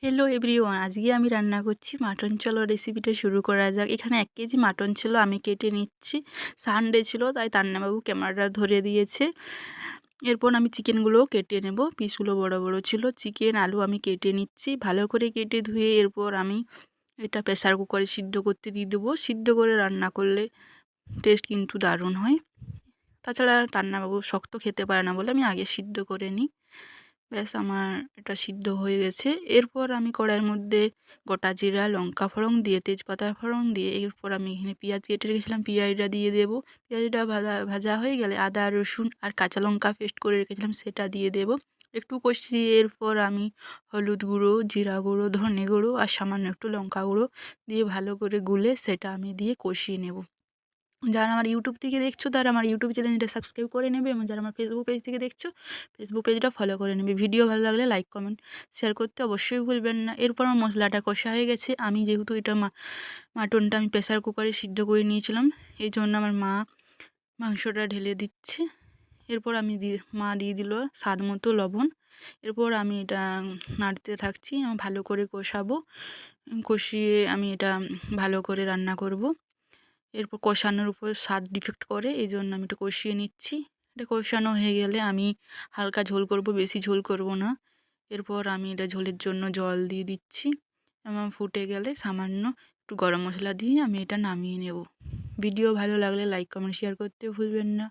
Hello everyone, আজকে আমি রান্না করছি মাটন। চলো রেসিপিটা শুরু করা যাক। এখানে 1 কেজি মাটন ছিল, আমি কেটে নিচ্ছি। সানডে ছিল তাই তান্নাবাবু ক্যামেরাটা ধরে দিয়েছে। এরপর আমি চিকেনগুলোও কেটে নেব। পিসগুলো বড় বড় ছিল। চিকেন আলু আমি কেটে নিচ্ছি, ভালো করে কেটে ধুয়ে। এরপর আমি এটা প্রেসার কুকারে সিদ্ধ করতে দিয়ে দেবো। সিদ্ধ করে রান্না করলে টেস্ট কিন্তু দারুণ হয়। তাছাড়া তান্নাবাবু শক্ত খেতে পারে না বলে আমি আগে সিদ্ধ করে নিই। ব্যাস আমার এটা সিদ্ধ হয়ে গেছে। এরপর আমি কড়াইয়ের মধ্যে গোটা জিরা, লঙ্কা ফোড়ন দিয়ে, তেজপাতা ফোড়ন দিয়ে, এরপর আমি এখানে পেঁয়াজ কেটে রেখেছিলাম, পেঁয়াজটা দিয়ে দেবো। পেঁয়াজটা ভাজা ভাজা হয়ে গেলে আদা রসুন আর কাঁচা লঙ্কা পেস্ট করে রেখেছিলাম সেটা দিয়ে দেবো। একটু কষিয়ে এরপর আমি হলুদ গুঁড়ো, জিরা গুঁড়ো, ধনে গুঁড়ো আর সামান্য একটু লঙ্কা গুঁড়ো দিয়ে ভালো করে গুলে সেটা আমি দিয়ে কষিয়ে নেব। যারা আমার ইউটিউব থেকে দেখছো তারা আমার ইউটিউব চ্যানেলটা সাবস্ক্রাইব করে নেবে, এবং যারা আমার ফেসবুক পেজ থেকে দেখছো ফেসবুক পেজটা ফলো করে নেবে। ভিডিও ভালো লাগলে লাইক কমেন্ট শেয়ার করতে অবশ্যই ভুলবেন না। এরপর আমার মশলাটা কষা হয়ে গেছে। আমি যেহেতু এটা মাটনটা আমি প্রেসার কুকারে সিদ্ধ করে নিয়েছিলাম, এই জন্য আমার মা মাংসটা ঢেলে দিচ্ছে। এরপর মা দিয়ে দিল স্বাদ মতো লবণ। এরপর আমি এটা নাড়তে থাকছি, আমি ভালো করে কষাবো। কষিয়ে আমি এটা ভালো করে রান্না করব। এরপর কষানোর উপর স্বাদ ডিপেন্ড করে, এই জন্য আমি এটা কষিয়ে নিচ্ছি। এটা কষানো হয়ে গেলে আমি হালকা ঝোল করব, বেশি ঝোল করব না। এরপর আমি এটা ঝোলের জন্য জল দিয়ে দিচ্ছি, এবং ফুটে গেলে সামান্য একটু গরম মশলা দিয়ে আমি এটা নামিয়ে নেব। ভিডিও ভালো লাগলে লাইক কমেন্ট শেয়ার করতে ভুলবেন না।